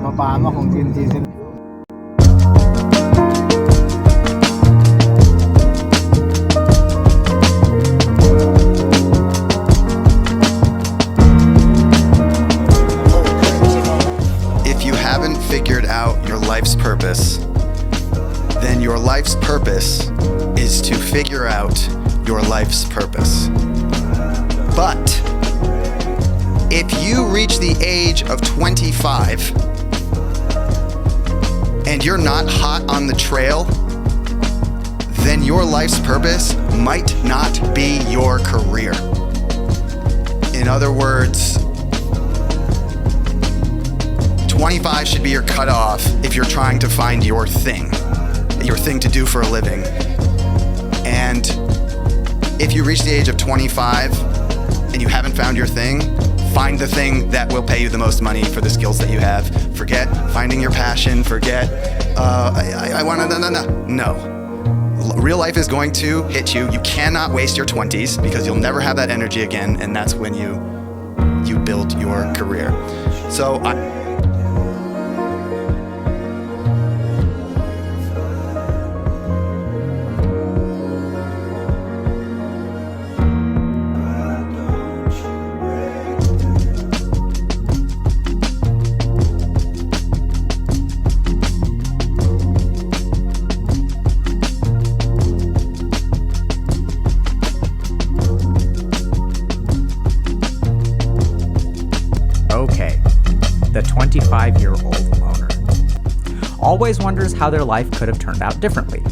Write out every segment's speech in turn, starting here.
mapama kung sino-sino. If you haven't figured out your life's purpose, then your life's purpose is to figure out your life's purpose. But if you reach the age of 25 and you're not hot on the trail, then your life's purpose might not be your career. In other words, 25 should be your cutoff if you're trying to find your thing to do for a living. And if you reach the age of 25 and you haven't found your thing, find the thing that will pay you the most money for the skills that you have. Forget finding your passion. Forget, I want to, no. Real life is going to hit you. You cannot waste your 20s because you'll never have that energy again, and that's when you build your career. So Okay, the 25-year-old loner always wonders how their life could have turned out differently.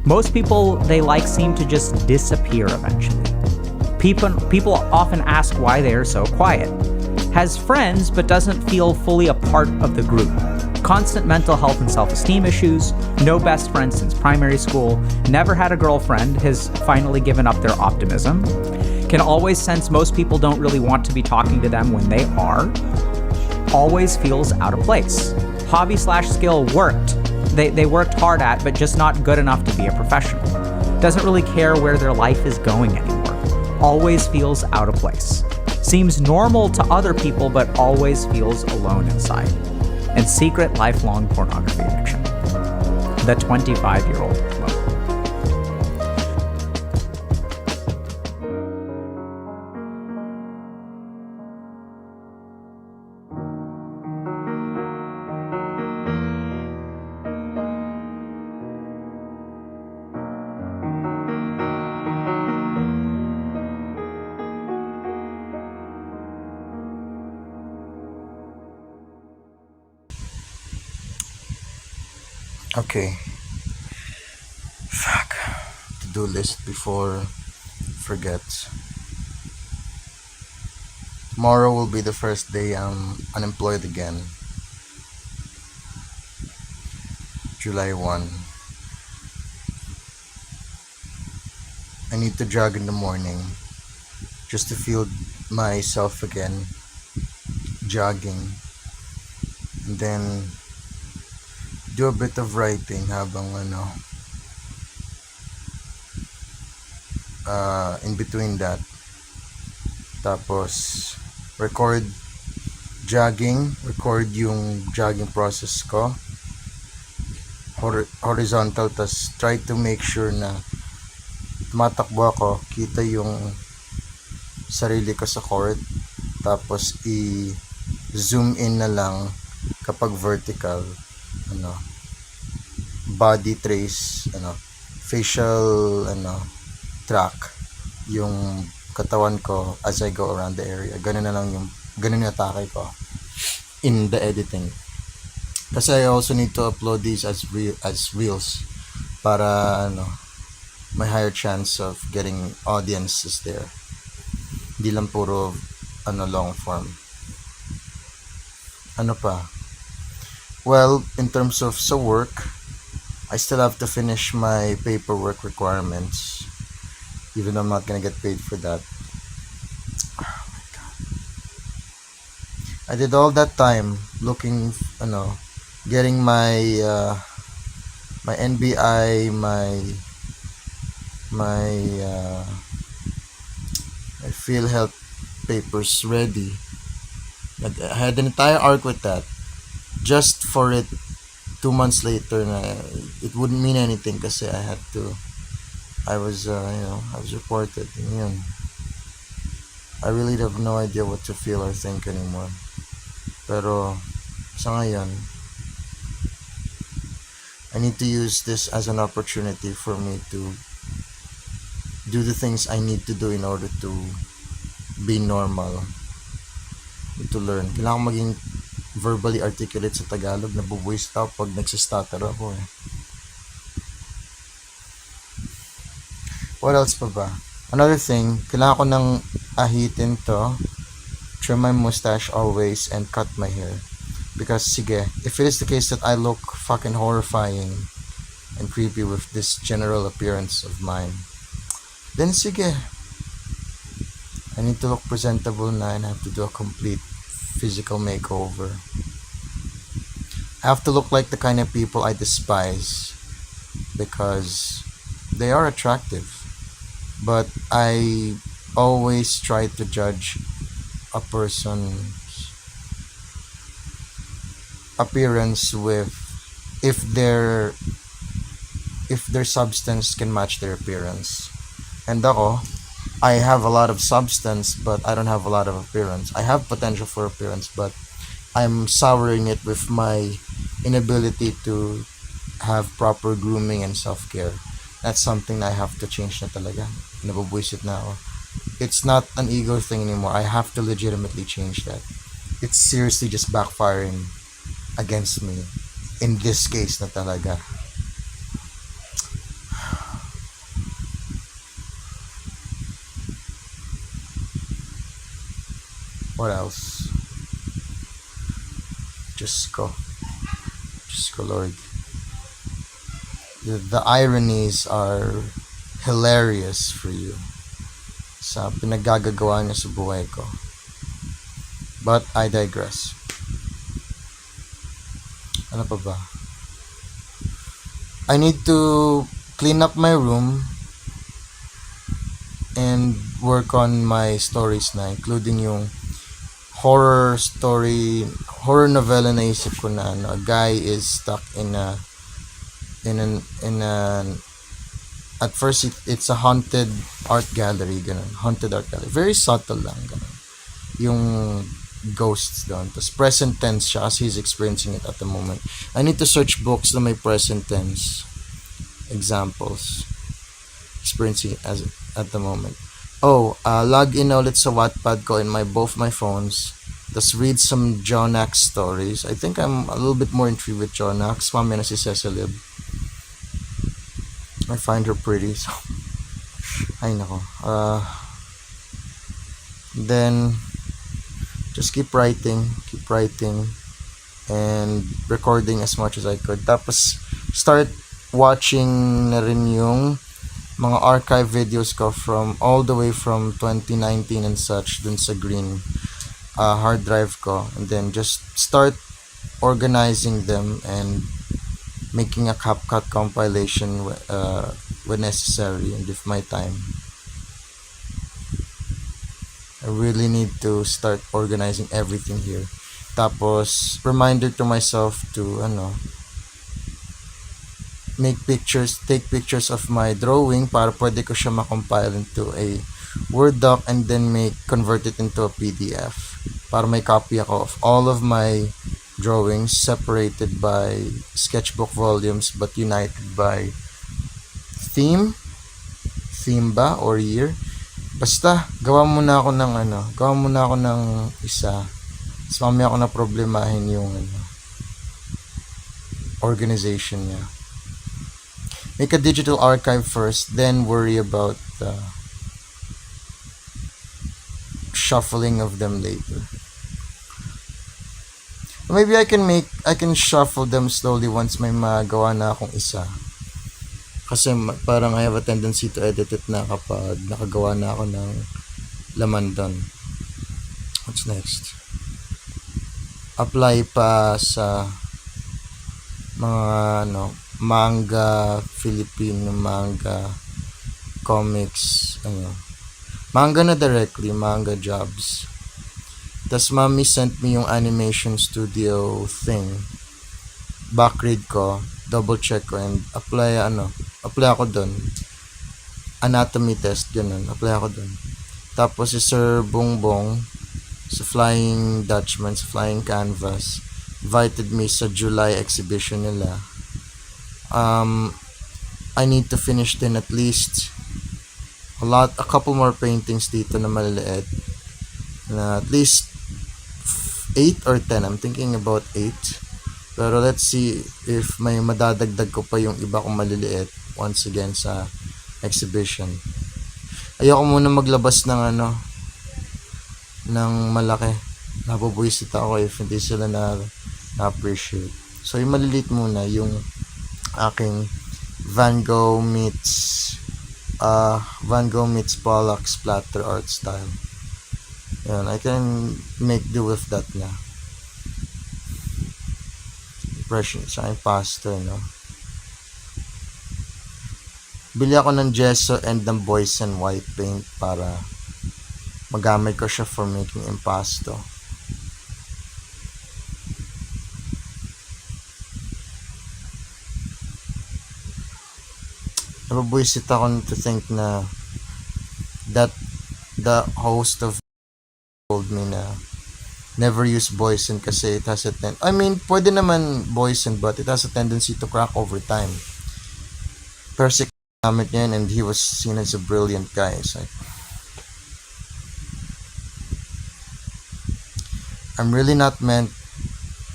Most people they like seem to just disappear eventually. People often ask why they are so quiet. Has friends but doesn't feel fully a part of the group. Constant mental health and self-esteem issues, no best friend since primary school, never had a girlfriend, has finally given up their optimism, can always sense most people don't really want to be talking to them when they are, always feels out of place. Hobby/skill worked. They worked hard at, but just not good enough to be a professional. Doesn't really care where their life is going anymore. Always feels out of place. Seems normal to other people, but always feels alone inside. And secret lifelong pornography addiction. The 25-year-old loner. okay. Fuck. To-do list before forgets. Tomorrow will be the first day I'm unemployed again. July 1. I need to jog in the morning just to feel myself again jogging, and then do a bit of writing habang in between that, tapos record yung jogging process ko horizontal, tas try to make sure na tumatakbo ako, kita yung sarili ko sa court, tapos i-zoom in na lang kapag vertical, body trace, facial track yung katawan ko as I go around the area. Ganun yung atake ko in the editing. Kasi I also need to upload these as reels para may higher chance of getting audiences there. Hindi lang puro long form. Ano pa? Well, in terms of sa work, I still have to finish my paperwork requirements, even though I'm not gonna get paid for that. Oh my god. I did all that time looking, getting my my NBI, my PhilHealth papers ready. I had an entire arc with that. just for it 2 months later na it wouldn't mean anything kasi I was reported. Yun. I really have no idea what to feel or think anymore. Pero sa ngayon, I need to use this as an opportunity for me to do the things I need to do in order to be normal, to learn. Kailangan ko maging verbally articulate sa Tagalog. Nabubuwis ako pag nagsistutter ako eh. What else pa ba? Another thing, kailangan ko nang ahitin to, trim my mustache always, and cut my hair. Because, sige, if it is the case that I look fucking horrifying and creepy with this general appearance of mine, then sige, I need to look presentable na and I have to do a complete physical makeover. I have to look like the kind of people I despise because they are attractive. But I always try to judge a person's appearance with if their substance can match their appearance. And ako, I have a lot of substance but I don't have a lot of appearance. I have potential for appearance but I'm souring it with my inability to have proper grooming and self-care. That's something I have to change na talaga. Nabubuisit na ako. It's not an ego thing anymore. I have to legitimately change that. It's seriously just backfiring against me. In this case na talaga. What else? Just go, Lord. The ironies are hilarious for you sa pinaggagawa niya sa buhay ko. But I digress. Ano pa ba? I need to clean up my room and work on my stories na, including yung horror novela na isip ko na a guy is stuck in an at first it's a haunted art gallery, very subtle lang ganun yung ghosts doon, tapos present tense siya as he's experiencing it at the moment. I need to search books na may present tense examples experiencing it at the moment. Log in na ulit sa Wattpad ko in both my phones. Just read some Jonax stories. I think I'm a little bit more intrigued with Jonax. Mamaya na si Cecilib. I find her pretty. So, ay nako. Then, just keep writing and recording as much as I could. Tapos, start watching na rin yung mga archive videos ko from all the way from 2019 and such dun sa green hard drive ko, and then just start organizing them and making a CapCut compilation when necessary and with my time. I really need to start organizing everything here. Tapos reminder to myself to take pictures of my drawing para pwede ko siya makompile into a Word doc and then convert it into a PDF para may copy ako of all of my drawings separated by sketchbook volumes but united by theme ba or year. Basta gawa muna ako ng isa. Tapos mamaya ako na problemahin yung organization niya. Make a digital archive first, then worry about the shuffling of them later. Maybe I can shuffle them slowly once may magawa na akong isa. Kasi parang I have a tendency to edit it na kapag nakagawa na ako ng laman doon. What's next? Apply pa sa mga manga, Filipino manga, comics, manga na directly, manga jobs. Tas mommy sent me yung animation studio thing. Backread ko, double check ko, and apply ako dun. Anatomy test, ganun. Apply ako dun. Tapos si Sir Bongbong sa Flying Dutchman, sa Flying Canvas, invited me sa July exhibition nila. I need to finish din at least a couple more paintings dito na maliliit. Na at least 8 or 10. I'm thinking about 8. Pero let's see if may madadagdag ko pa yung iba kong maliliit once again sa exhibition. Ayoko muna maglabas ng ng malaki. Nabubuisit ako if hindi sila na-appreciate. So yung maliliit muna, yung aking Van Gogh meets Pollock splatter art style. Yan, I can make do with that na. Impression sa aking pastel, no? Bili ako ng gesso and ng boys and white paint para magamit ko siya for making impasto. Nababuisit ako to think na that the host of told me na never use Boysen kasi it has a pwede naman Boysen, but it has a tendency to crack over time. Persik gamit niya yun, and he was seen as a brilliant guy. So, I'm really not meant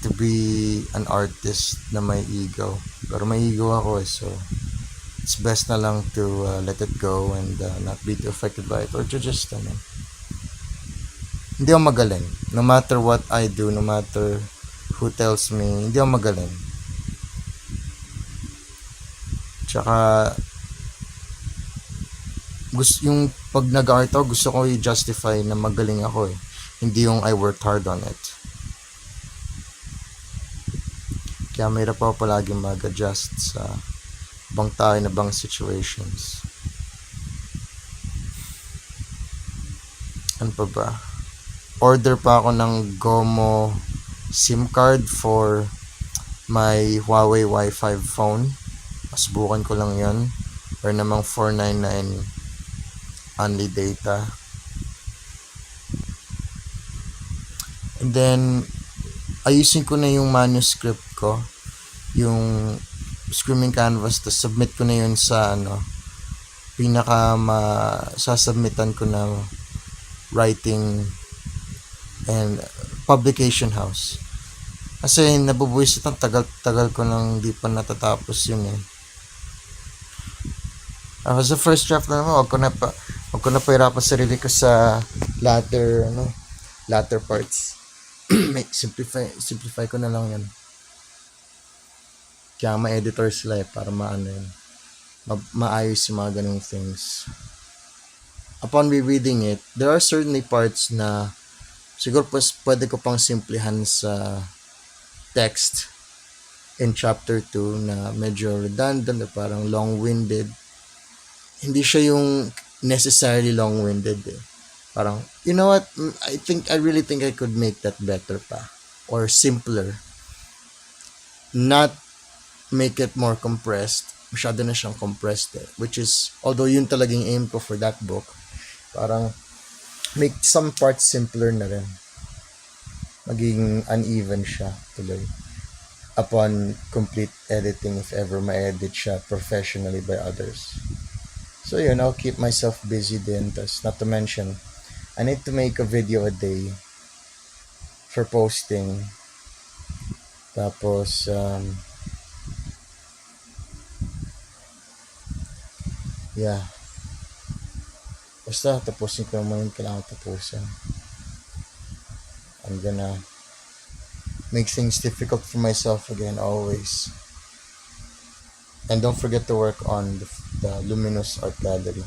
to be an artist na may ego. Pero may ego ako so it's best na lang to let it go and not be too affected by it, or to just hindi ako magaling. No matter what I do, no matter who tells me, hindi ako magaling. Tsaka, yung pag nag-art ako, gusto ko i-justify na magaling ako eh. Hindi yung I worked hard on it. Kaya mayroon pa ako palagi mag-adjust sa bang tayo na bang situations. Ano pa ba? Order pa ako ng Gomo SIM card for my Huawei Wi-Fi phone. Subukan ko lang yun. Or namang $499 only data. And then, ayusin ko na yung manuscript ko. Yung Screaming Canvas. Tapos submit ko na yun sa sasubmitan ko na writing and publication house. Kasi nabubuisit ang tagal ko nang di pa natatapos yun eh. Sa first draft na naman, wag ko na pahirapan sarili ko sa latter parts. simplify ko na lang yan. Kaya ma-editor sila para maayos yung mga ganung things. Upon rereading it, there are certainly parts na siguro pwede ko pang simplihan sa text in chapter 2 na medyo redundant o parang long-winded. Hindi siya yung necessarily long-winded eh. Parang, you know what, I really think I could make that better pa. Or simpler. Not make it more compressed. Masyado na siyang compressed eh. Which is, although yun talagang aim ko for that book, parang make some parts simpler na rin. Maging uneven siya tuloy. Upon complete editing, if ever ma-edit siya professionally by others. So yun, I'll keep myself busy din. Tas, not to mention, I need to make a video a day for posting. Tapos, yeah. Basta, tapusin ko naman yung kailangan tapusin. I'm gonna make things difficult for myself again, always. And don't forget to work on the Luminous Art Gallery.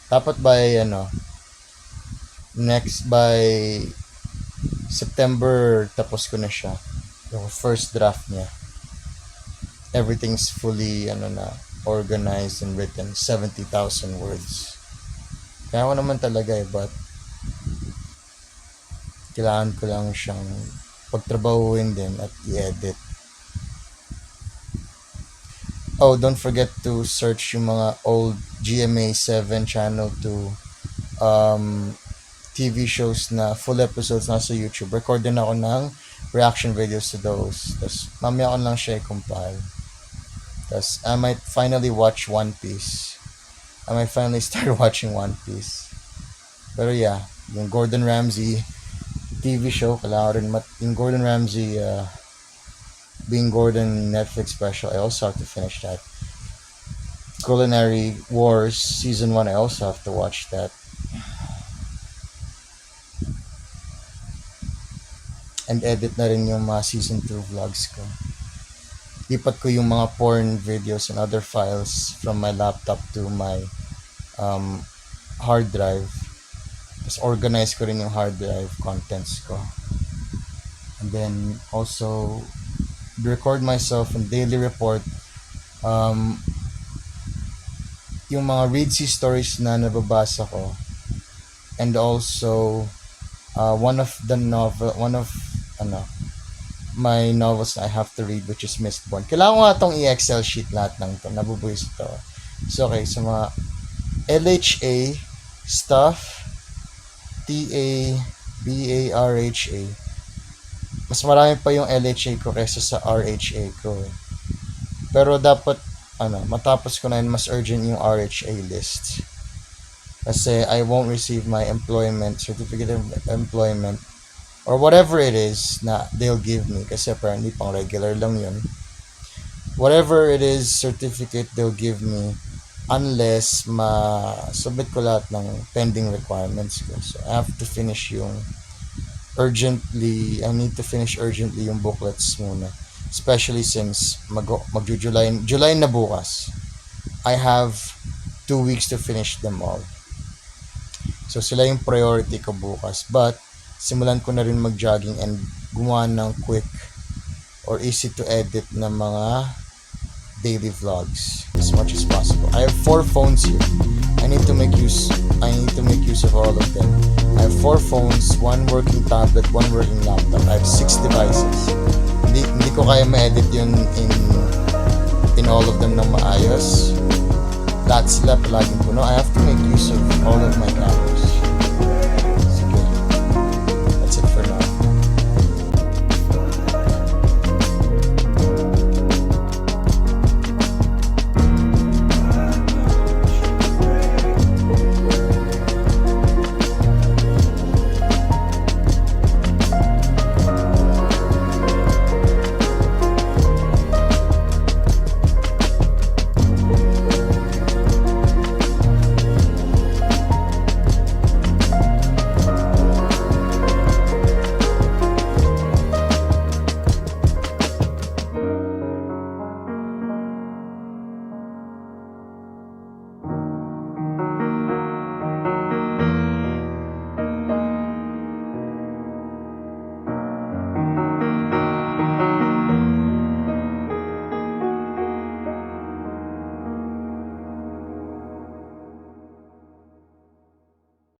Dapat by, by September, tapos ko na siya. Yung first draft niya. Everything's fully, organized and written. 70,000 words. Kaya ko naman talaga but Kailangan ko lang siyang pagtrabahuin din at i-edit. Oh, don't forget to search yung mga old GMA 7 Channel 2 TV shows na full episodes na sa YouTube. Record din ako ng reaction videos to those. Tapos mamaya ko lang siya i-compile. Tapos I might finally watch One Piece. I might finally start watching One Piece. Pero yeah, yung Gordon Ramsay TV show, kailangan rin yung Gordon Ramsay Being Gordon Netflix special, I also have to finish that. Culinary Wars Season 1, I also have to watch that. And edit na rin yung mga Season 2 vlogs ko. Lipat ko yung mga porn videos and other files from my laptop to my hard drive. Tapos organize ko rin yung hard drive contents ko. And then also record myself and daily report yung mga read see stories na nababasa ko, and also one of my novels na I have to read, which is Mistborn. Kailangan ko nga itong i-Excel sheet lahat ng ito, nabubuwis ito. So okay, sa mga LHA stuff, TABARHA, mas marami pa yung LHA ko kaysa sa RHA ko. Pero dapat matapos ko na yun, mas urgent yung RHA list. Kasi I won't receive my certificate of employment or whatever it is na they'll give me, kasi apparently pang regular lang yun. Whatever it is certificate they'll give me, unless ma-submit ko lahat ng pending requirements ko. So I have to finish I need to finish urgently yung booklets muna. Especially since July na bukas. I have 2 weeks to finish them all. So sila yung priority ko bukas. But simulan ko na rin mag-jogging and gumawa ng quick or easy to edit na mga daily vlogs as much as possible. I have 4 phones here. I need to make use of all of them. I have 4 phones, 1 working tablet, 1 working laptop. I have 6 devices. Hindi ko kaya ma-edit yun in all of them ng maayos. Lahat sila palaging puno. I have to make use of all of my cameras.